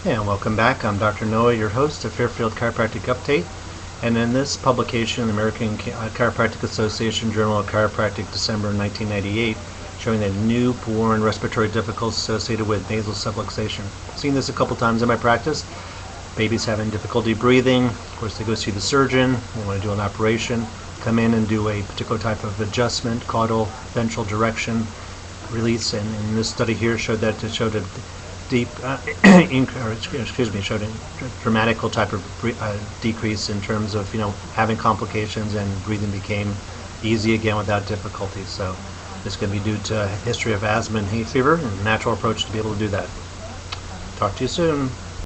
And welcome back. I'm Dr. Noah, your host of Fairfield Chiropractic Update. And in this publication, the American Chiropractic Association Journal of Chiropractic, December 1998, showing that newborn respiratory difficulties associated with nasal subluxation. I've seen this a couple times in my practice. Babies having difficulty breathing. Of course, they go see the surgeon. They want to do an operation, come in and do a particular type of adjustment, caudal ventral direction release. And in this study here showed that it showed a deep, showed a dramatical type of decrease in terms of having complications, and breathing became easy again without difficulty. So this can be due to a history of asthma and hay fever, and a natural approach to be able to do that. Talk to you soon.